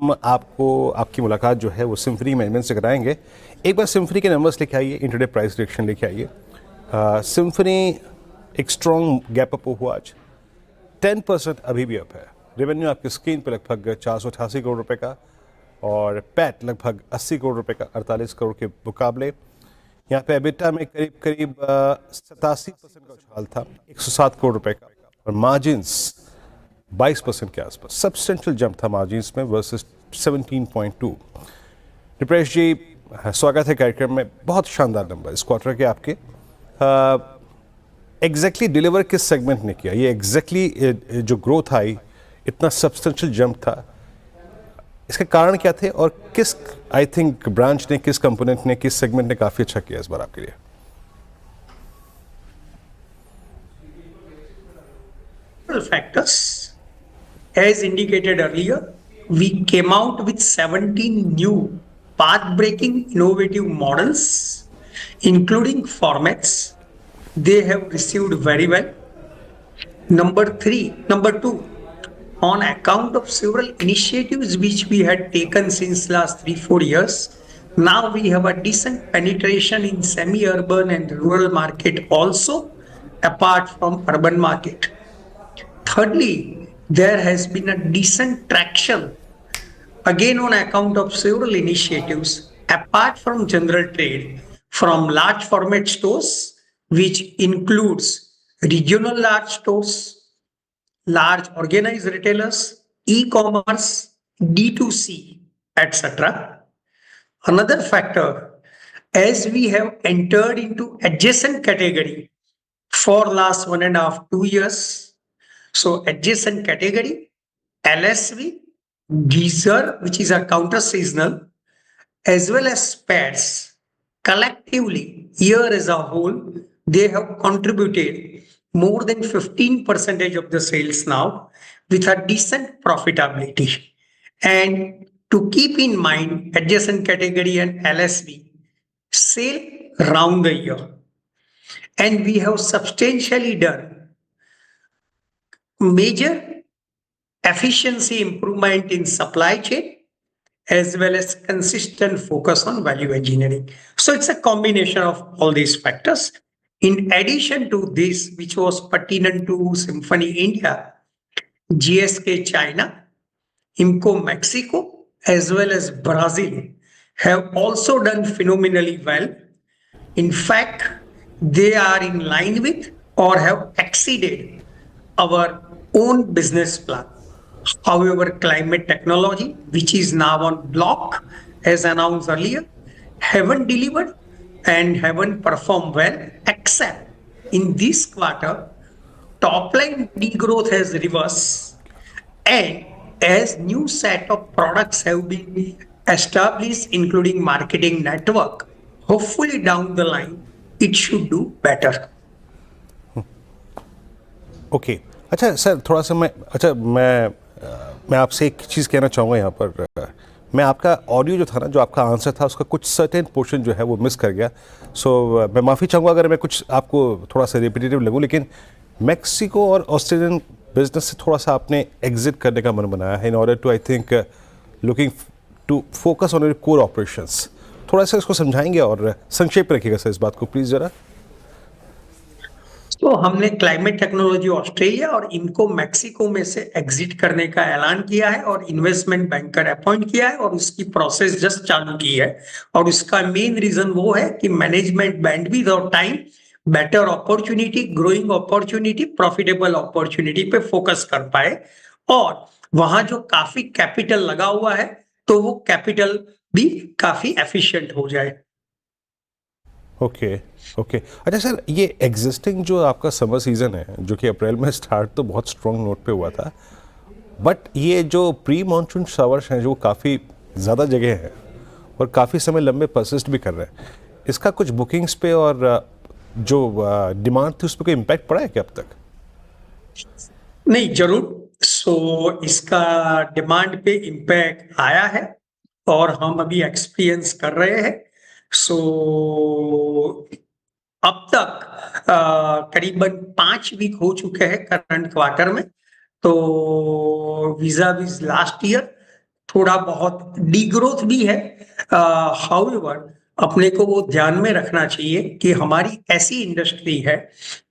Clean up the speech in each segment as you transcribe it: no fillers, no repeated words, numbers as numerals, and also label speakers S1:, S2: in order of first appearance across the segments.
S1: हम आपको आपकी मुलाकात जो है वो सिम्फनी मैनेजमेंट से कराएंगे। एक बार सिम्फनी के नंबर्स लेके आइए, इंटरडे प्राइस रिएक्शन लेके आइए। सिम्फनी एक स्ट्रॉन्ग गैप अप हुआ आज, 10% अभी भी अप है। रेवेन्यू आपकी स्क्रीन पे लगभग 488 करोड़ रुपए का और पैट लगभग 80 करोड़ रुपए का 48 करोड़ के मुकाबले। यहाँ पे एबिटा में करीब करीब 87% का उछाल था, 107 करोड़ रुपए का, और मार्जिन्स 22% के आसपास। सब्सटेंशियल जंप था मार्जिन्स में वर्सेस 17.2। रिप्रेश जी, स्वागत है कार्यक्रम में। बहुत शानदार नंबर इस क्वार्टर के आपके। एग्जैक्टली डिलीवर किस सेगमेंट ने किया? ये एग्जैक्टली जो ग्रोथ आई, इतना सब्सटेंशियल जंप था, इसके कारण क्या थे और किस आई थिंक ब्रांच ने, किस कंपोनेंट ने, किस सेगमेंट ने काफी अच्छा किया इस बार आपके लिए?
S2: Factors. As indicated earlier, we came out with 17 new path-breaking innovative models, including formats. They have received very well. Number two, on account of several initiatives which we had taken since last 3-4 years, now we have a decent penetration in semi-urban and rural market also, apart from urban market. Thirdly, there has been a decent traction again on account of several initiatives apart from general trade from large format stores, which includes regional large stores, large organized retailers, e-commerce, D2C, etc. Another factor, as we have entered into adjacent category for last 1.5-2 years. So adjacent category, LSV, geyser, which is a counter seasonal, as well as spares, collectively, year as a whole, they have contributed more than 15% of the sales now with a decent profitability. And to keep in mind, adjacent category and LSV sell round the year. And we have substantially done major efficiency improvement in supply chain as well as consistent focus on value engineering. So it's a combination of all these factors. In addition to this, which was pertinent to Symphony India, GSK China, IMCO Mexico, as well as Brazil have also done phenomenally well. In fact, they are in line with or have exceeded our own business plan. However, climate technology, which is now on block, as announced earlier, haven't delivered and haven't performed well, except in this quarter, top line degrowth has reversed, and as new set of products have been established, including marketing network, hopefully down the line, it should do better.
S1: Okay अच्छा sir, थोड़ा सा मैं आपसे एक चीज़ कहना चाहूँगा यहाँ पर। मैं आपका ऑडियो जो था ना, जो आपका आंसर था, उसका कुछ सर्टेन पोर्शन जो है वो मिस कर गया। सो मैं माफ़ी चाहूँगा अगर मैं कुछ आपको थोड़ा सा रिपीटेटिव लगूँ, लेकिन मैक्सिको और ऑस्ट्रेलियन बिजनेस से थोड़ा सा आपने एग्जिट करने का मन बनाया है in order to I think looking to focus on your core operations. थोड़ा सा इसको समझाएंगे और संक्षेप रखिएगा सर इस बात को प्लीज़ ज़रा।
S2: तो हमने क्लाइमेट टेक्नोलॉजी ऑस्ट्रेलिया और इनको मैक्सिको में से एग्जिट करने का ऐलान किया है और इन्वेस्टमेंट बैंकर अपॉइंट किया है और उसकी प्रोसेस जस्ट चालू की है। और उसका मेन रीजन वो है कि मैनेजमेंट बैंडविड्थ और time, better opportunity, growing opportunity, profitable opportunity पे फोकस कर पाए। और वहां जो काफी कैपिटल लगा हुआ है तो वो कैपिटल भी काफी एफिशिएंट हो जाए।
S1: ओके ओके अच्छा सर, ये एग्जिस्टिंग जो आपका समर सीजन है, जो कि अप्रैल में स्टार्ट तो बहुत स्ट्रॉन्ग नोट पे हुआ था, बट ये जो प्री मॉनसून शावर्स हैं जो काफ़ी ज़्यादा जगह हैं और काफ़ी समय लंबे परसिस्ट भी कर रहे हैं, इसका कुछ बुकिंग्स पे और जो डिमांड थी उस पर कोई इम्पैक्ट पड़ा है क्या अब तक?
S2: नहीं, जरूर। सो इसका डिमांड पे इम्पैक्ट आया है और हम अभी एक्सपीरियंस कर रहे हैं। सो अब तक करीबन 5 वीक हो चुके हैं करंट क्वार्टर में। तो वीजा विज लास्ट ईयर थोड़ा बहुत डीग्रोथ भी है। हाउएवर अपने को वो ध्यान में रखना चाहिए कि हमारी ऐसी इंडस्ट्री है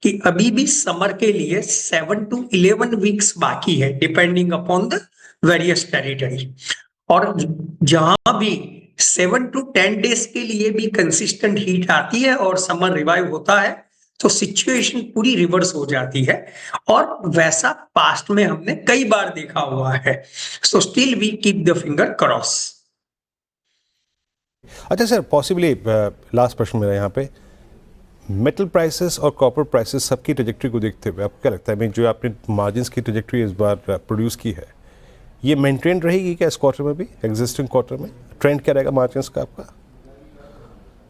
S2: कि अभी भी समर के लिए 7 to 11 वीक्स बाकी है, depending upon the various territory. और जहां भी 7 to 10 डेज के लिए भी कंसिस्टेंट हीट आती है और समर रिवाइव होता है, तो सिचुएशन पूरी रिवर्स हो जाती है। और वैसा पास्ट में हमने कई बार देखा हुआ है। So still we keep the finger cross.
S1: अच्छा सर, पॉसिबली लास्ट प्रश्न मेरा यहाँ पे, मेटल प्राइसेस और कॉपर प्राइसेस सबकी ट्रेजेक्ट्री को देखते हुए आपको क्या लगता है, जो आपने मार्जिन्स की ट्रेजेक्ट्री इस बार प्रोड्यूस की है, ये मेंटेन रहेगी क्या इस क्वार्टर में भी, एग्जिस्टिंग क्वार्टर में ट्रेंड क्या रहेगा मार्जिन्स का आपका?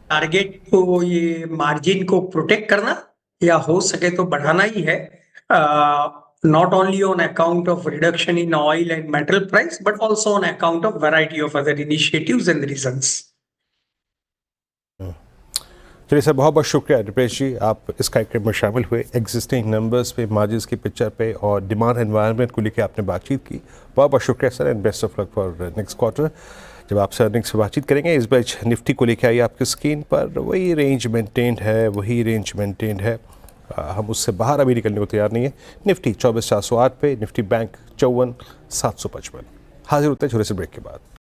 S2: टारगेट को ये मार्जिन को प्रोटेक्ट करना या हो सके तो बढ़ाना ही है, not only on account of reduction in oil and metal price but also on account of variety of other initiatives and reasons.
S1: चलिए सर, बहुत बहुत शुक्रिया रुपेश जी, आप इस कार्यक्रम में शामिल हुए, एग्जिस्टिंग नंबर्स पे, मार्जिन्स की पिक्चर पे और डिमांड एनवायरनमेंट को लेकर आपने बातचीत की। बहुत बहुत शुक्रिया sir, and best of luck for next quarter. जब आप अर्निंग्स से बातचीत करेंगे, इस बीच निफ्टी को लेकर आइए आपकी स्क्रीन पर, वही रेंज मेंटेन्ड है, हम उससे बाहर अभी निकलने को तैयार नहीं है। निफ्टी 24,408 पे, निफ्टी बैंक 54,755। हाजिर होते हैं छोटे से ब्रेक के बाद।